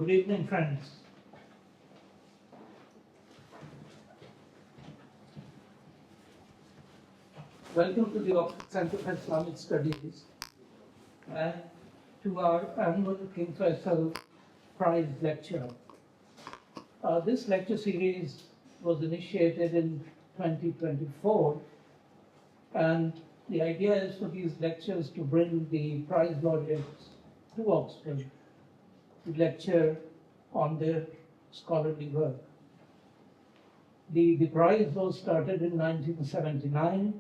Good evening, friends. Welcome to the Center for Islamic Studies and to our annual King Faisal Prize lecture. This lecture series was initiated in 2024, and the idea is for these lectures to bring the prize laureates to Oxford to lecture on their scholarly work. The prize was started in 1979,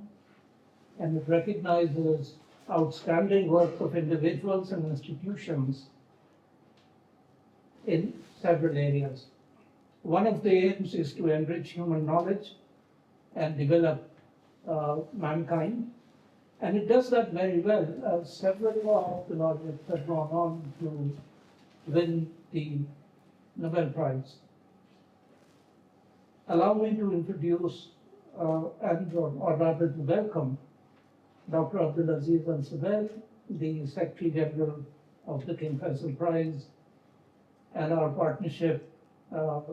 and it recognizes outstanding work of individuals and institutions in several areas. One of the aims is to enrich human knowledge and develop mankind, and it does that very well. Several of the laureates have gone on to win the Nobel Prize. Allow me to introduce or rather to welcome Dr. Abdulaziz Al-Sabel, the Secretary General of the King Faisal Prize, and our partnership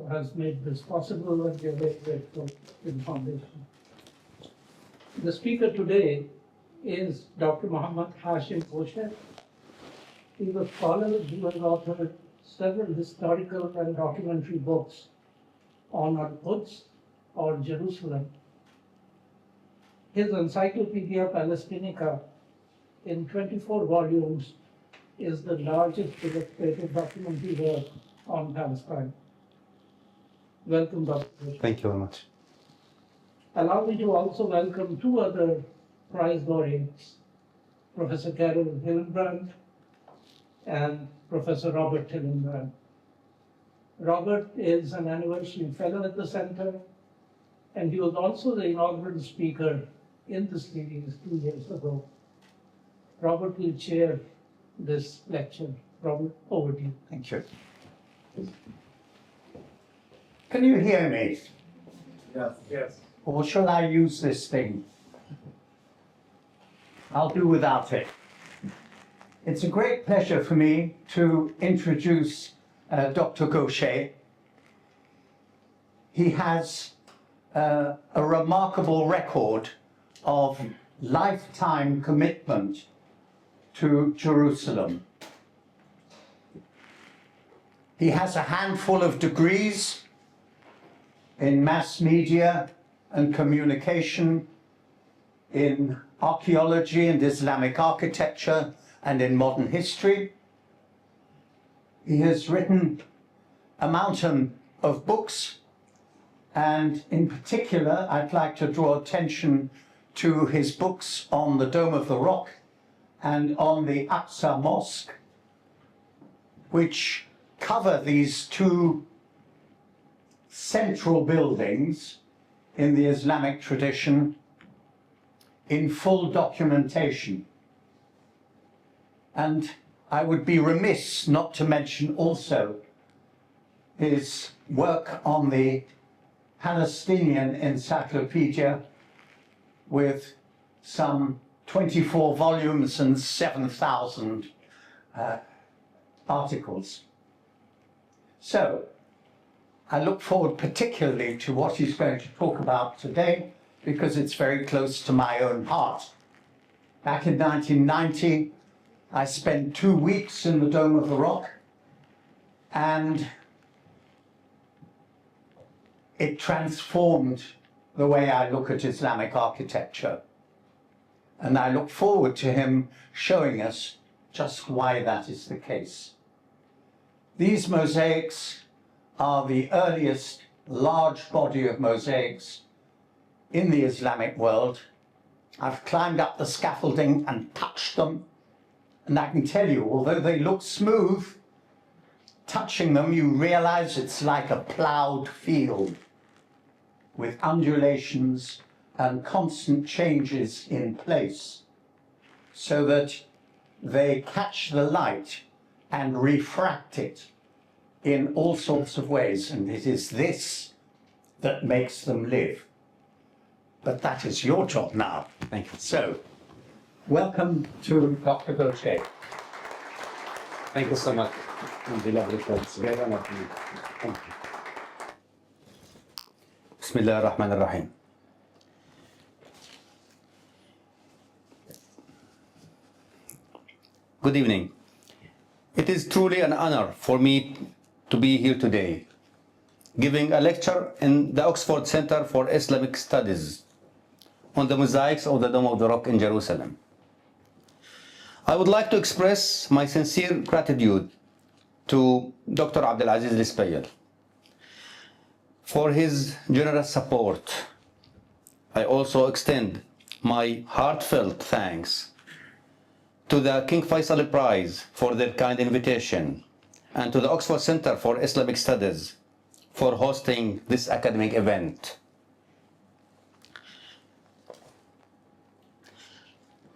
has made this possible, and we are very grateful to the Foundation. The speaker today is Dr. Mohammed Hashim Ghosheh. He's a scholar who has authored several historical and documentary books on Al-Quds or Jerusalem. His Encyclopedia Palestinica in 24 volumes is the largest illustrated documentary work on Palestine. Welcome, Dr. Ghosheh. Thank you very much. Allow me to also welcome two other prize laureates, Professor Carol Hillenbrand and Professor Robert Hillenbrand. Robert is an anniversary fellow at the center, and he was also the inaugural speaker in the series 2 years ago. Robert will chair this lecture. Robert, over to you. Thank you. Can you hear me? Yes. Yes. Or shall I use this thing? I'll do without it. It's a great pleasure for me to introduce Dr. Ghosheh. He has a remarkable record of lifetime commitment to Jerusalem. He has a handful of degrees in mass media and communication, in archaeology and Islamic architecture, and in modern history. He has written a mountain of books, and in particular, I'd like to draw attention to his books on the Dome of the Rock and on the Aqsa Mosque, which cover these two central buildings in the Islamic tradition in full documentation. And I would be remiss not to mention also his work on the Palestinian Encyclopedia with some 24 volumes and 7,000 articles. So I look forward particularly to what he's going to talk about today, because it's very close to my own heart. Back in 1990, I spent 2 weeks in the Dome of the Rock, and it transformed the way I look at Islamic architecture. And I look forward to him showing us just why that is the case. These mosaics are the earliest large body of mosaics in the Islamic world. I've climbed up the scaffolding and touched them, and I can tell you, although they look smooth, touching them you realize it's like a ploughed field with undulations and constant changes in place, so that they catch the light and refract it in all sorts of ways, and it is this that makes them live. But that is your job now. Thank you. So, welcome to Dr. Ghosheh. Thank you so much. Bismillah ar-Rahman ar-Rahim. Good evening. It is truly an honor for me to be here today, giving a lecture in the Oxford Center for Islamic Studies on the mosaics of the Dome of the Rock in Jerusalem. I would like to express my sincere gratitude to Dr. Abdulaziz Lisbayel for his generous support. I also extend my heartfelt thanks to the King Faisal Prize for their kind invitation, and to the Oxford Center for Islamic Studies for hosting this academic event.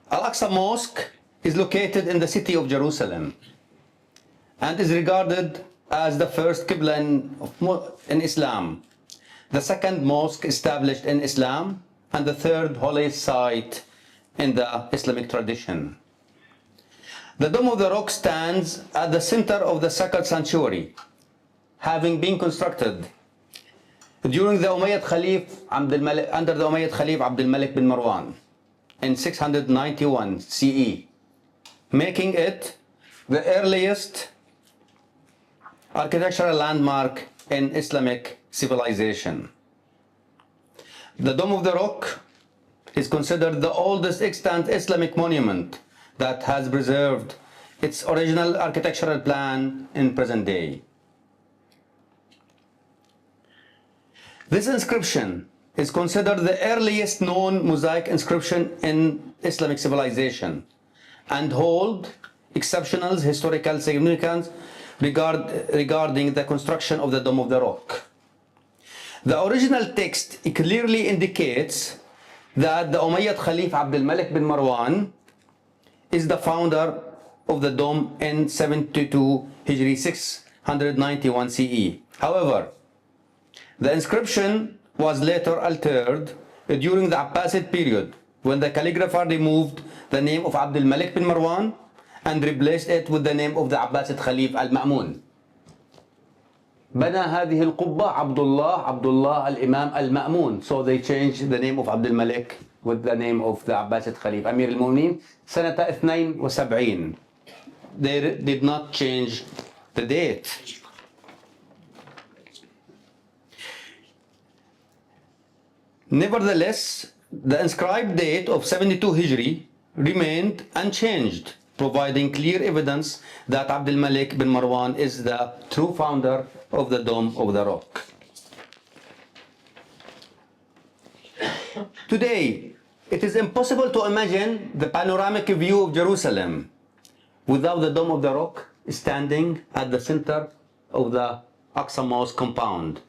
Al-Aqsa Mosque is located in the city of Jerusalem and is regarded as the first Qibla in Islam, the second mosque established in Islam, and the third holiest site in the Islamic tradition. The Dome of the Rock stands at the center of the sacred sanctuary, having been constructed during the Umayyad Khalif under the Umayyad Khalif Abdul Malik bin Marwan in 691 CE, making it the earliest architectural landmark in Islamic civilization. The Dome of the Rock is considered the oldest extant Islamic monument that has preserved its original architectural plan in present day. This inscription is considered the earliest known mosaic inscription in Islamic civilization and hold exceptional historical significance regarding the construction of the Dome of the Rock. The original text clearly indicates that the Umayyad Khalif Abdul Malik bin Marwan is the founder of the dome in 72 Hijri 691 CE. However, the inscription was later altered during the Abbasid period, when the calligrapher removed the name of Abdul Malik bin Marwan and replaced it with the name of the Abbasid Khalif al-Ma'mun. بنى هذه القبة عبد الله الإمام المأمون. So they changed the name of Abdul Malik with the name of the Abbasid Khalif Amir al-Mu'minin سنة 72. They did not change the date. Nevertheless, the inscribed date of 72 Hijri remained unchanged, providing clear evidence that Abdul Malik bin Marwan is the true founder of the Dome of the Rock. Today, it is impossible to imagine the panoramic view of Jerusalem without the Dome of the Rock standing at the center of the Aqsa Mosque compound.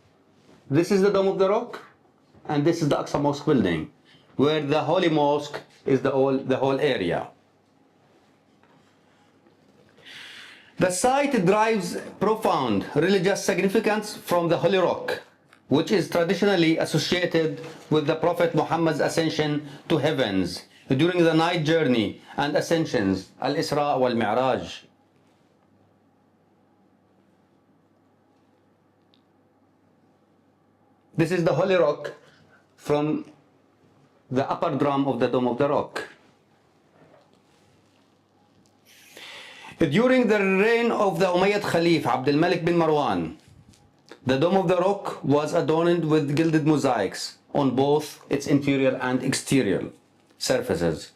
This is the Dome of the Rock, and this is the Aqsa Mosque building, where the Holy Mosque is the whole area. The site derives profound religious significance from the Holy Rock, which is traditionally associated with the Prophet Muhammad's ascension to heavens during the night journey and ascensions, Al-Isra wal-Mi'raj. This is the Holy Rock from the upper drum of the Dome of the Rock. During the reign of the Umayyad Khalif Abdul Malik bin Marwan, the Dome of the Rock was adorned with gilded mosaics on both its interior and exterior surfaces.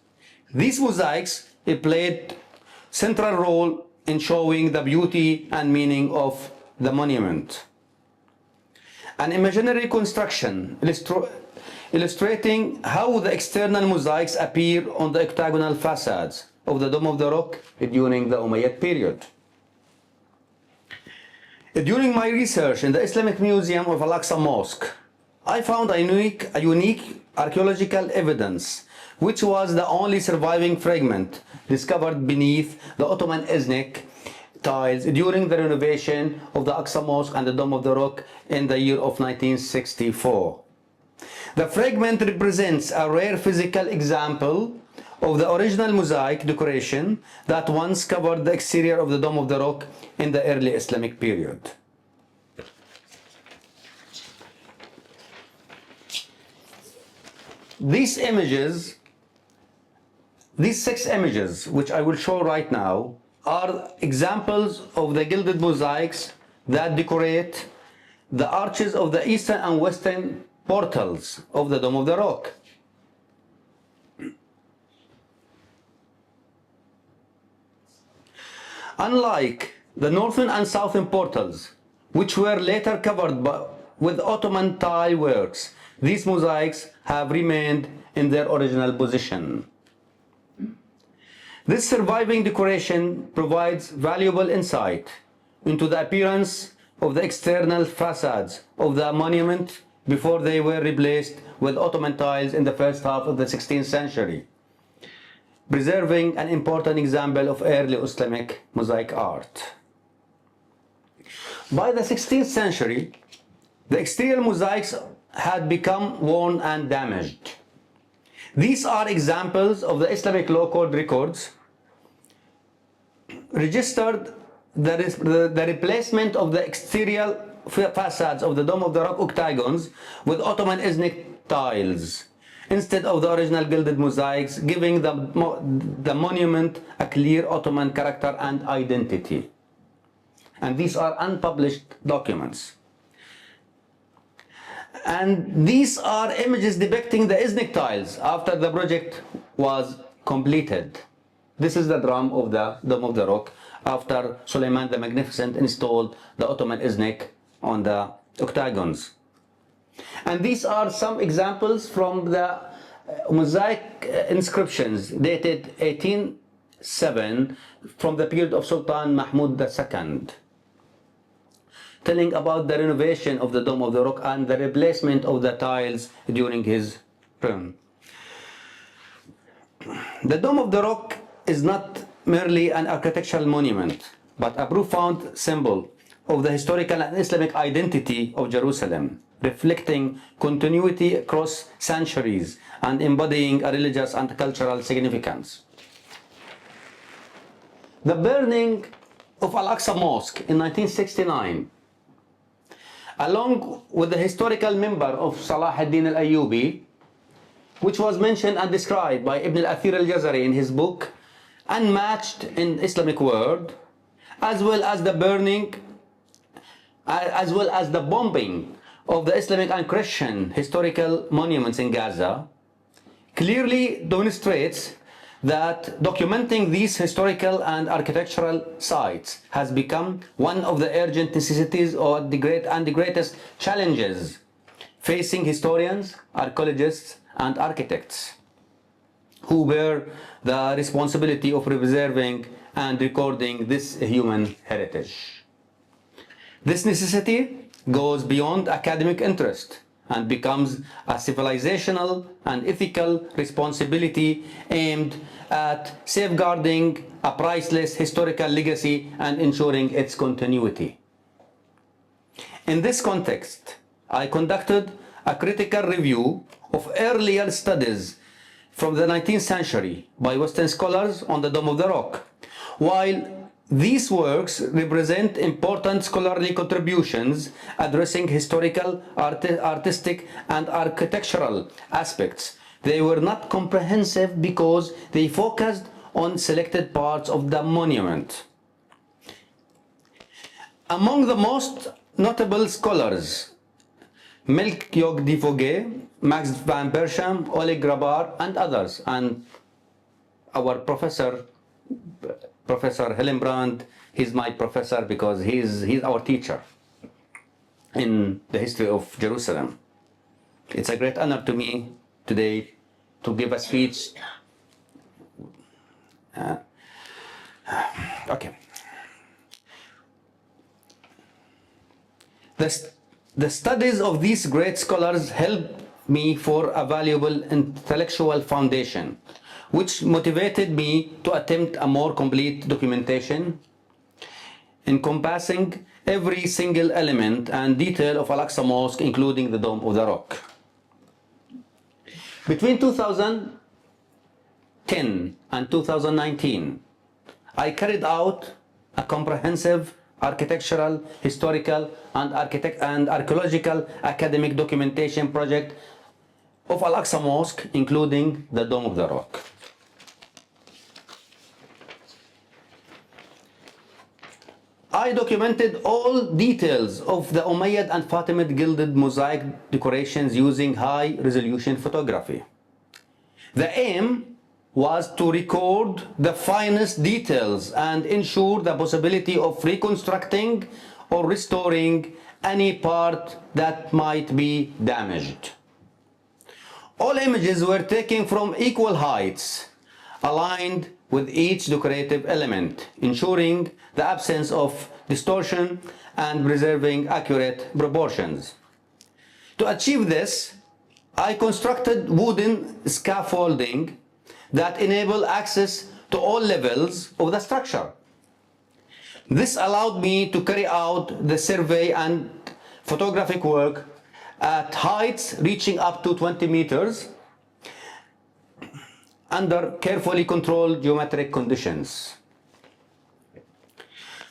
These mosaics played central role in showing the beauty and meaning of the monument. An imaginary construction illustrating how the external mosaics appear on the octagonal facades of the Dome of the Rock during the Umayyad period. During my research in the Islamic Museum of Al-Aqsa Mosque, I found a unique archaeological evidence, which was the only surviving fragment discovered beneath the Ottoman Iznik tiles during the renovation of the Aqsa Mosque and the Dome of the Rock in the year of 1964. The fragment represents a rare physical example of the original mosaic decoration that once covered the exterior of the Dome of the Rock in the early Islamic period. These images, these 6 images, which I will show right now, are examples of the gilded mosaics that decorate the arches of the eastern and western portals of the Dome of the Rock. Unlike the northern and southern portals, which were later covered with Ottoman tile works, these mosaics have remained in their original position. This surviving decoration provides valuable insight into the appearance of the external facades of the monument before they were replaced with Ottoman tiles in the first half of the 16th century, preserving an important example of early Islamic mosaic art. By the 16th century, the exterior mosaics had become worn and damaged. These are examples of the Islamic law code records registered the replacement of the exterior facades of the Dome of the Rock octagons with Ottoman Islamic tiles instead of the original gilded mosaics, giving the monument a clear Ottoman character and identity. And these are unpublished documents. And these are images depicting the Islamic tiles after the project was completed. This is the drum of the Dome of the Rock after Suleiman the Magnificent installed the Ottoman Islamic on the octagons. And these are some examples from the mosaic inscriptions dated 1807 from the period of Sultan Mahmud II, telling about the renovation of the Dome of the Rock and the replacement of the tiles during his reign. The Dome of the Rock is not merely an architectural monument, but a profound symbol of the historical and Islamic identity of Jerusalem, reflecting continuity across centuries and embodying a religious and cultural significance. The burning of Al-Aqsa Mosque in 1969, along with the historical member of Salah ad-Din al-Ayyubi, which was mentioned and described by Ibn al-Athir al-Jazari in his book Unmatched in Islamic World, as well as the bombing of the Islamic and Christian historical monuments in Gaza, clearly demonstrates that documenting these historical and architectural sites has become one of the urgent necessities or the greatest challenges facing historians, archaeologists, and architects, who bear the responsibility of preserving and recording this human heritage. This necessity goes beyond academic interest and becomes a civilizational and ethical responsibility aimed at safeguarding a priceless historical legacy and ensuring its continuity. In this context, I conducted a critical review of earlier studies from the 19th century by Western scholars on the Dome of the Rock. While these works represent important scholarly contributions addressing historical, artistic, and architectural aspects, they were not comprehensive because they focused on selected parts of the monument. Among the most notable scholars, Melchior de Vogue, Max van Bersham, Oleg Grabar, and others, and our Professor Hillenbrand, he's my professor because he's our teacher in the history of Jerusalem. It's a great honor to me today to give a speech. Okay. The studies of these great scholars helped me for a valuable intellectual foundation, which motivated me to attempt a more complete documentation encompassing every single element and detail of Al-Aqsa Mosque, including the Dome of the Rock. Between 2000 2010 and 2019, I carried out a comprehensive architectural, historical, and archaeological academic documentation project of Al-Aqsa Mosque, including the Dome of the Rock. I documented all details of the Umayyad and Fatimid gilded mosaic decorations using high-resolution photography. The aim was to record the finest details and ensure the possibility of reconstructing or restoring any part that might be damaged. All images were taken from equal heights, aligned with each decorative element, ensuring the absence of distortion and preserving accurate proportions. To achieve this, I constructed wooden scaffolding that enable access to all levels of the structure. This allowed me to carry out the survey and photographic work at heights reaching up to 20 meters under carefully controlled geometric conditions.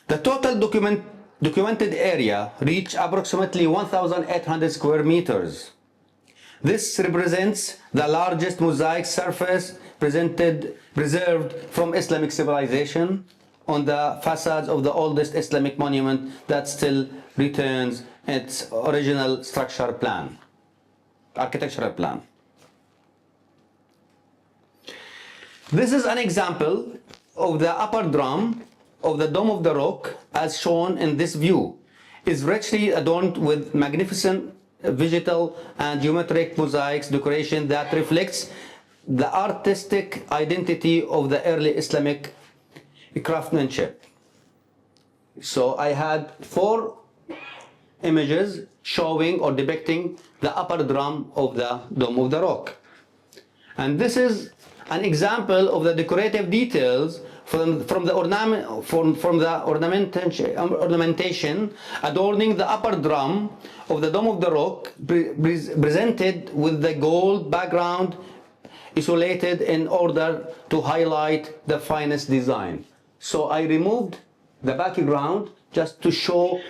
The total documented area reached approximately 1,800 square meters. This represents the largest mosaic surface preserved from Islamic civilization on the facades of the oldest Islamic monument that still retains its original architectural plan. This is an example of the upper drum of the Dome of the Rock, as shown in this view. Is richly adorned with magnificent vegetal and geometric mosaics decoration that reflects the artistic identity of the early Islamic craftsmanship. So I had 4 images showing or depicting the upper drum of the Dome of the Rock. And this is an example of the decorative details from the ornamentation adorning the upper drum of the Dome of the Rock, presented with the gold background isolated in order to highlight the finest design. So I removed the background just to show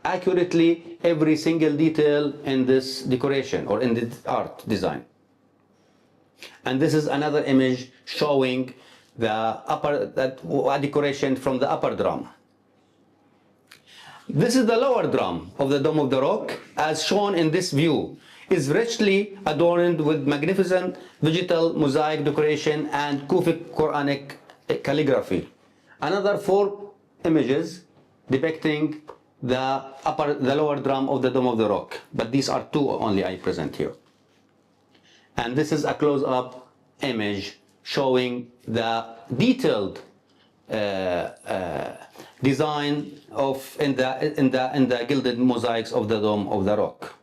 accurately every single detail in this decoration or in this art design. And this is another image showing the decoration from the upper drum. This is the lower drum of the Dome of the Rock, as shown in this view. Is richly adorned with magnificent vegetal mosaic decoration and Kufic Quranic calligraphy. Another 4 images depicting the lower drum of the Dome of the Rock, but these are 2 only I present here. And this is a close-up image showing the detailed design in the gilded mosaics of the Dome of the Rock.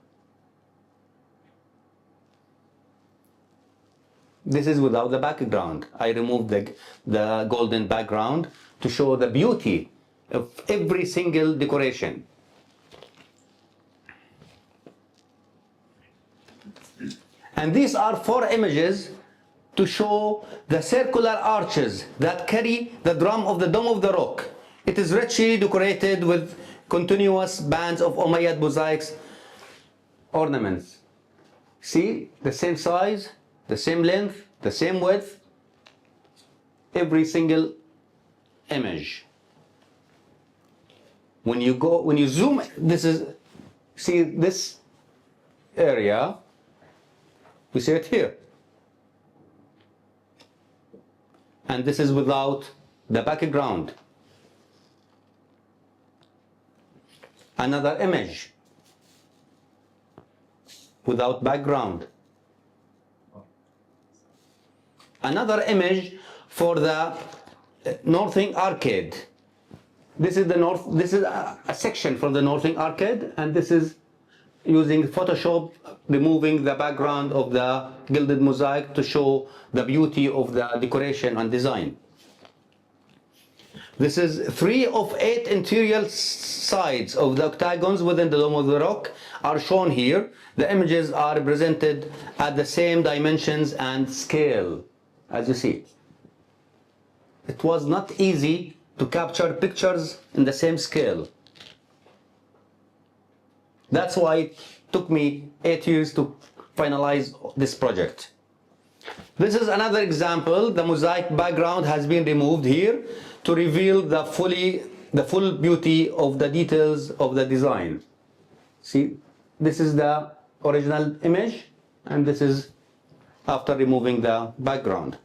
This is without the background. I removed the golden background to show the beauty of every single decoration. And these are 4 images to show the circular arches that carry the drum of the Dome of the Rock. It is richly decorated with continuous bands of Umayyad Mosaics ornaments. See, the same size, the same length, the same width, every single image. When you zoom, see this area, we see it here. And this is without the background. Another image without background. Another image for the northing arcade. This is a section from the northing arcade, and this is using Photoshop, removing the background of the gilded mosaic to show the beauty of the decoration and design. This is 3 of 8 interior sides of the octagons within the Dome of the Rock are shown here. The images are represented at the same dimensions and scale as you see. It was not easy to capture pictures in the same scale. That's why it took me 8 years to finalize this project. This is another example. The mosaic background has been removed here to reveal the full beauty of the details of the design. See, this is the original image, and this is after removing the background.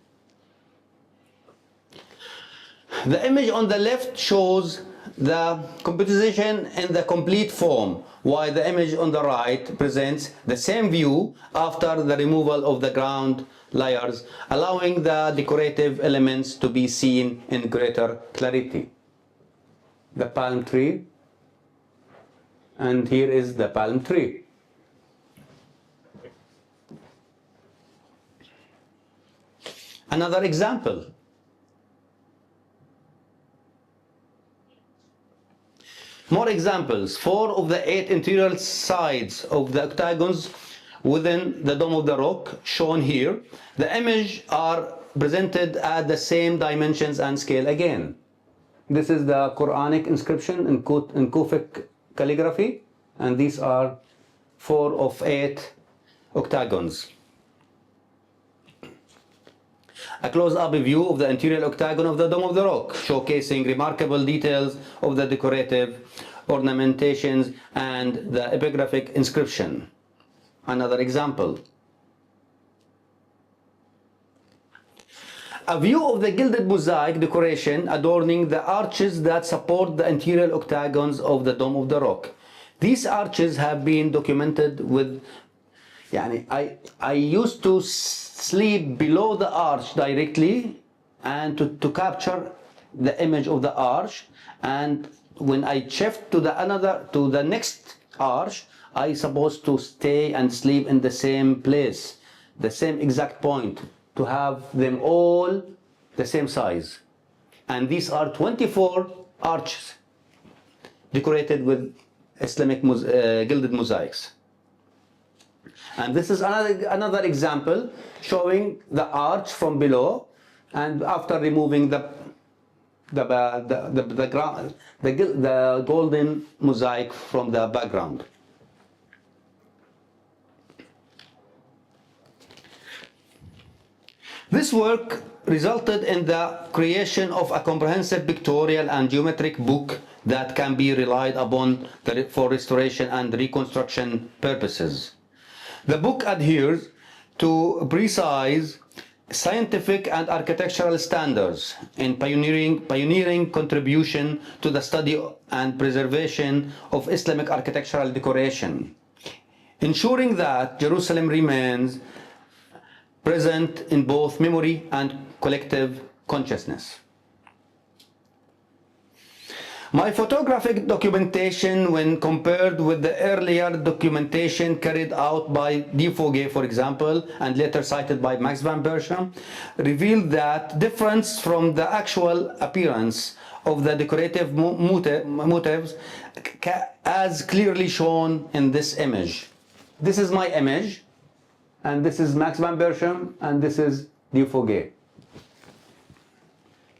The image on the left shows the composition in the complete form, while the image on the right presents the same view after the removal of the ground layers, allowing the decorative elements to be seen in greater clarity. The palm tree, and here is the palm tree. Another example. More examples. 4 of the 8 interior sides of the octagons within the Dome of the Rock, shown here. The images are presented at the same dimensions and scale again. This is the Quranic inscription in Kufic calligraphy, and these are 4 of 8 octagons. A close-up view of the interior octagon of the Dome of the Rock, showcasing remarkable details of the decorative ornamentations and the epigraphic inscription. Another example. A view of the gilded mosaic decoration adorning the arches that support the interior octagons of the Dome of the Rock. These arches have been documented with I used to sleep below the arch directly and to capture the image of the arch, and when I shift to the next arch, I supposed to stay and sleep in the same place, the same exact point, to have them all the same size. And these are 24 arches decorated with Islamic gilded mosaics. And this is another example showing the arch from below, and after removing the golden mosaic from the background. This work resulted in the creation of a comprehensive pictorial and geometric book that can be relied upon for restoration and reconstruction purposes. The book adheres to precise scientific and architectural standards in pioneering contribution to the study and preservation of Islamic architectural decoration, ensuring that Jerusalem remains present in both memory and collective consciousness. My photographic documentation, when compared with the earlier documentation carried out by Ghosheh, for example, and later cited by Max van Berchem, revealed that difference from the actual appearance of the decorative motifs as clearly shown in this image. This is my image, and this is Max van Berchem, and this is Ghosheh.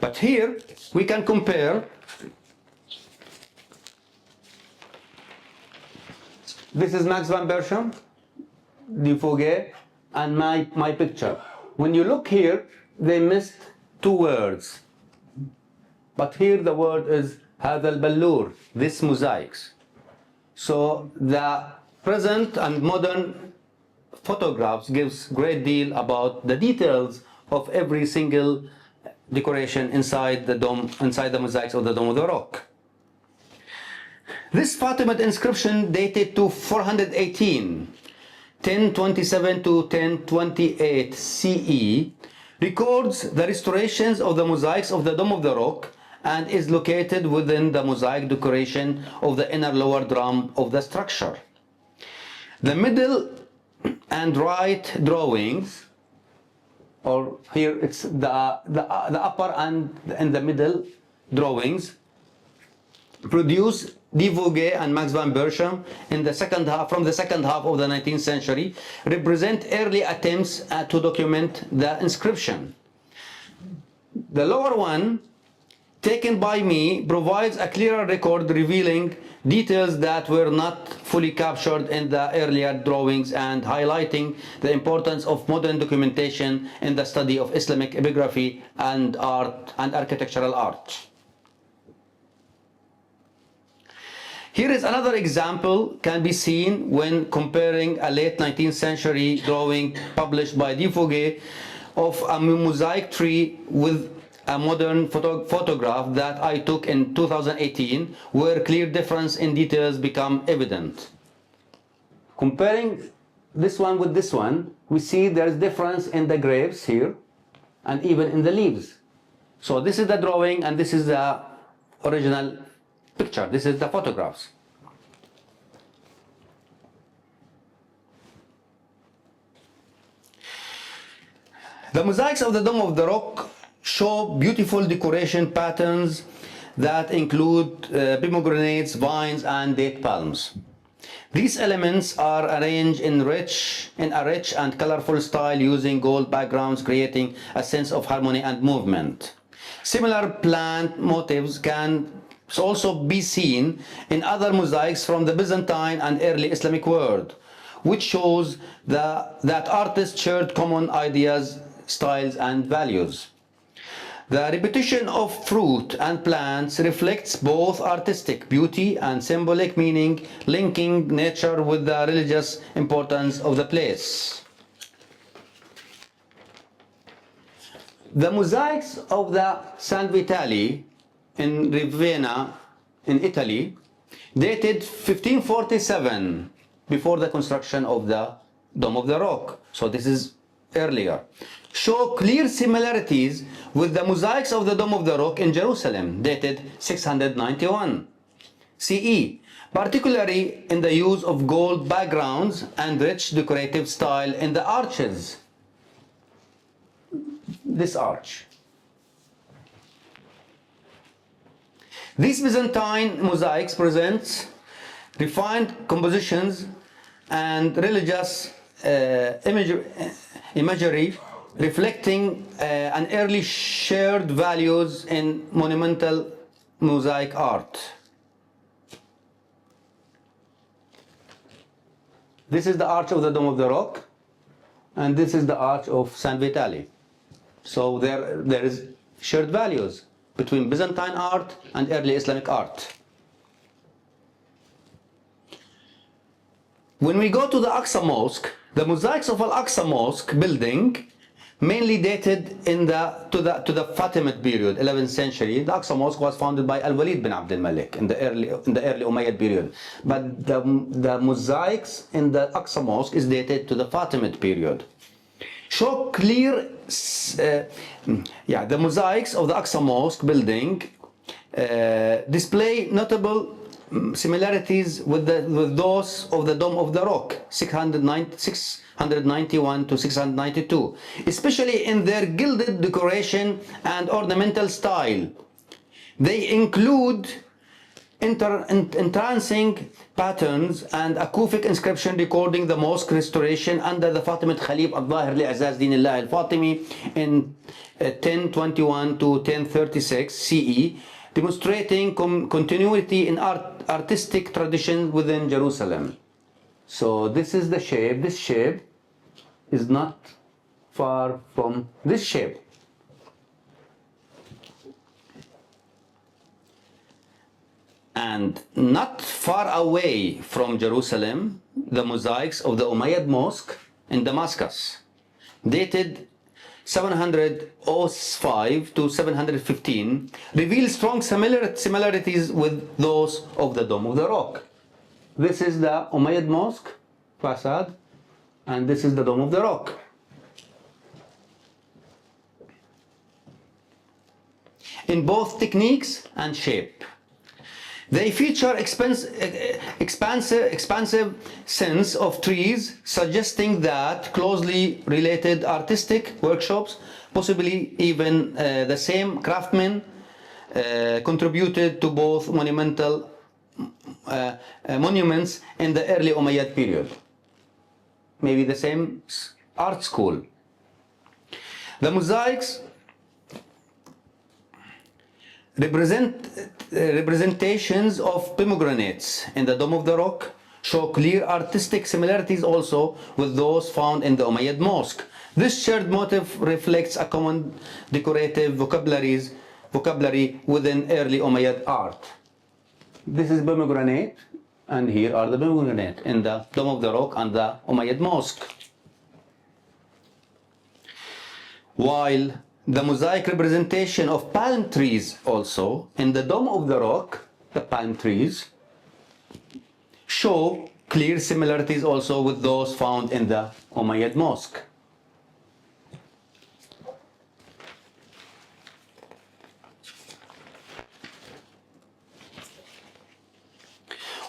But here we can compare. This is Max van Berchem, Ghosheh, and my picture. When you look here, they missed 2 words. But here the word is هذا البلور, this mosaics. So the present and modern photographs gives great deal about the details of every single decoration inside the dome, inside the mosaics of the Dome of the Rock. This Fatimid inscription dated to 418, 1027 to 1028 CE, records the restorations of the mosaics of the Dome of the Rock and is located within the mosaic decoration of the inner lower drum of the structure. The middle and right drawings, or here it's the upper and the middle drawings, produce Ghosheh and Max van Berchem in the second half, from the second half of the 19th century, represent early attempts to document the inscription. The lower one, taken by me, provides a clearer record revealing details that were not fully captured in the earlier drawings and highlighting the importance of modern documentation in the study of Islamic epigraphy and art and architectural art. Here is another example can be seen when comparing a late 19th century drawing published by Dufourguet of a mosaic tree with a modern photograph that I took in 2018, where clear difference in details become evident. Comparing this one with this one, we see there is difference in the grapes here and even in the leaves. So this is the drawing and this is the original picture. This is the photographs. The mosaics of the Dome of the Rock show beautiful decoration patterns that include pomegranates, vines, and date palms. These elements are arranged in a rich and colorful style using gold backgrounds, creating a sense of harmony and movement. Similar plant motifs can also be seen in other mosaics from the Byzantine and early Islamic world, which shows that artists shared common ideas, styles, and values. The repetition of fruit and plants reflects both artistic beauty and symbolic meaning, linking nature with the religious importance of the place. The mosaics of the San Vitale in Ravenna in Italy dated 1547, before the construction of the Dome of the Rock. So this is earlier. Show clear similarities with the mosaics of the Dome of the Rock in Jerusalem, dated 691 CE, particularly in the use of gold backgrounds and rich decorative style in the arches. This arch. These Byzantine mosaics present refined compositions and religious imagery reflecting an early shared values in monumental mosaic art. This is the arch of the Dome of the Rock, and this is the arch of San Vitale. So there is shared values between Byzantine art and early Islamic art. When we go to the Aqsa Mosque, the mosaics of Al-Aqsa Mosque building mainly dated to the Fatimid period, 11th century. The Aqsa Mosque was founded by Al-Walid bin Abd al-Malik in the early Umayyad period. But the mosaics in the Aqsa Mosque is dated to the Fatimid period. Show clear, the mosaics of the Aqsa Mosque building display notable similarities with those of the Dome of the Rock, 691 to 692, especially in their gilded decoration and ornamental style. They include entrancing patterns and a Kufic inscription recording the mosque restoration under the Fatimid Khalif al-Zahir li-Azaz Dinillah al-Fatimi in 1021 to 1036 CE, demonstrating continuity in artistic tradition within Jerusalem. So this is the shape. This shape is not far from this shape. And not far away from Jerusalem, the mosaics of the Umayyad Mosque in Damascus, dated 705 to 715, reveal strong similarities with those of the Dome of the Rock. This is the Umayyad Mosque facade, and this is the Dome of the Rock. In both techniques and shape. They feature expansive sense of trees, suggesting that closely related artistic workshops, possibly even the same craftsmen, contributed to both monumental monuments in the early Umayyad period. Maybe the same art school. The mosaics representations of pomegranates in the Dome of the Rock show clear artistic similarities also with those found in the Umayyad Mosque. This shared motif reflects a common decorative vocabulary within early Umayyad art. This is pomegranate, and here are the pomegranate in the Dome of the Rock and the Umayyad Mosque. While the mosaic representation of palm trees also in the Dome of the Rock, the palm trees, show clear similarities also with those found in the Umayyad Mosque.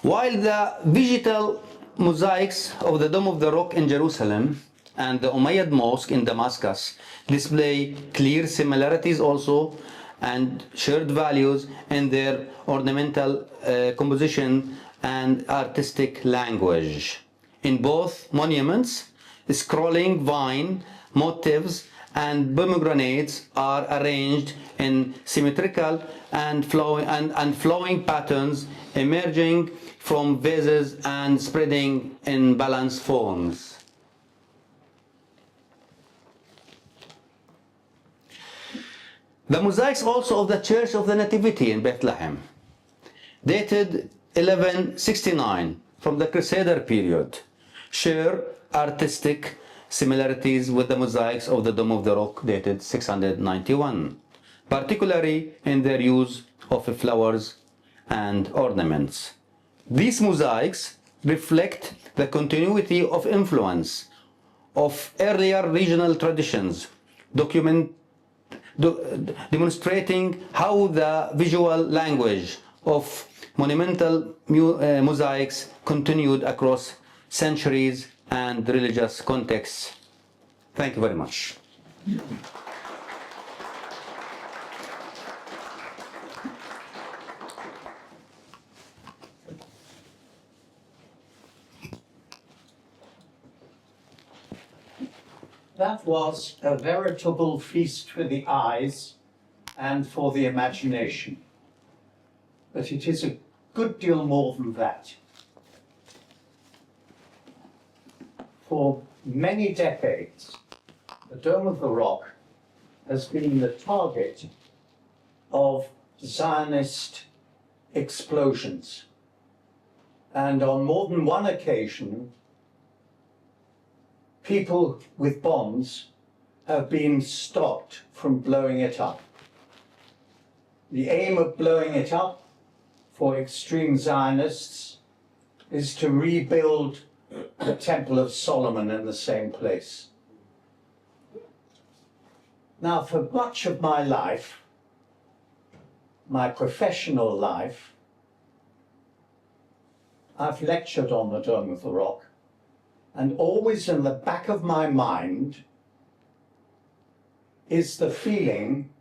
While the vegetal mosaics of the Dome of the Rock in Jerusalem and the Umayyad Mosque in Damascus display clear similarities also and shared values in their ornamental composition and artistic language. In both monuments, scrolling vine motifs and pomegranates are arranged in symmetrical and flowing patterns emerging from vases and spreading in balanced forms. The mosaics also of the Church of the Nativity in Bethlehem, dated 1169 from the Crusader period, share artistic similarities with the mosaics of the Dome of the Rock dated 691, particularly in their use of flowers and ornaments. These mosaics reflect the continuity of influence of earlier regional traditions, demonstrating how the visual language of monumental mosaics continued across centuries and religious contexts. Thank you very much. That was a veritable feast for the eyes and for the imagination. But it is a good deal more than that. For many decades, the Dome of the Rock has been the target of Zionist explosions. And on more than one occasion, people with bombs have been stopped from blowing it up. The aim of blowing it up for extreme Zionists is to rebuild the Temple of Solomon in the same place. Now, for much of my life, my professional life, I've lectured on the Dome of the Rock. And always in the back of my mind is the feeling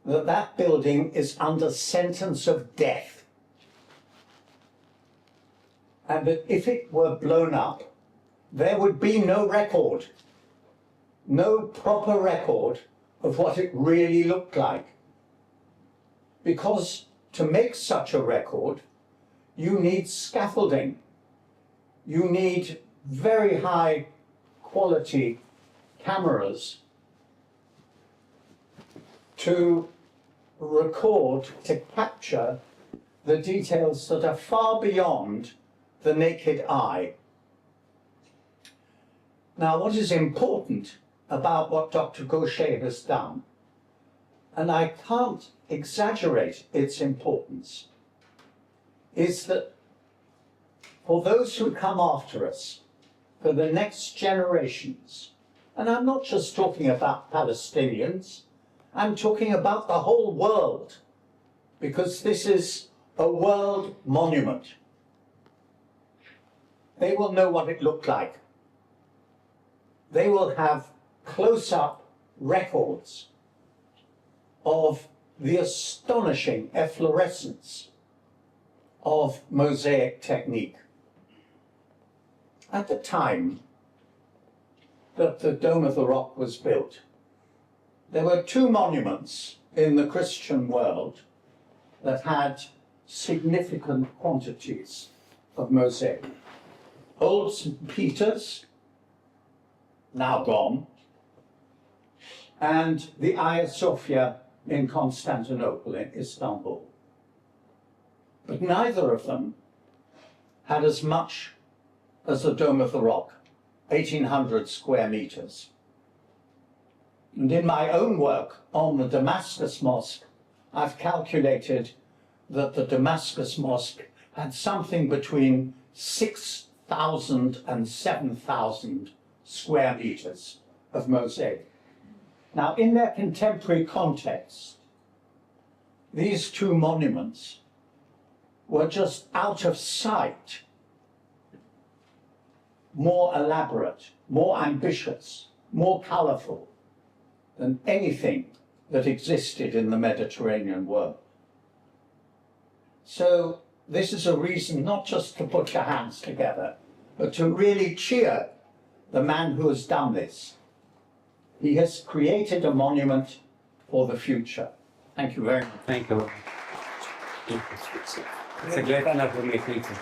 that that building is under sentence of death. And that if it were blown up, there would be no record, no proper record of what it really looked like. Because to make such a record, you need scaffolding. You need very high quality cameras to record, to capture the details that are far beyond the naked eye. Now, what is important about what Dr. Ghosheh has done, and I can't exaggerate its importance, is that for those who come after us, for the next generations, and I'm not just talking about Palestinians, I'm talking about the whole world, because this is a world monument. They will know what it looked like. They will have close-up records of the astonishing efflorescence of mosaic technique. At the time that the Dome of the Rock was built, there were two monuments in the Christian world that had significant quantities of mosaic. Old St. Peter's, now gone, and the Hagia Sophia in Constantinople, in Istanbul. But neither of them had as much as the Dome of the Rock, 1,800 square meters. And in my own work on the Damascus Mosque, I've calculated that the Damascus Mosque had something between 6,000 and 7,000 square meters of mosaic. Now, in their contemporary context, these two monuments were just out of sight, more elaborate, more ambitious, more colorful than anything that existed in the Mediterranean world. So this is a reason not just to put your hands together, but to really cheer the man who has done this. He has created a monument for the future. Thank you very much. Thank you. It's a great honor for me. Thank you.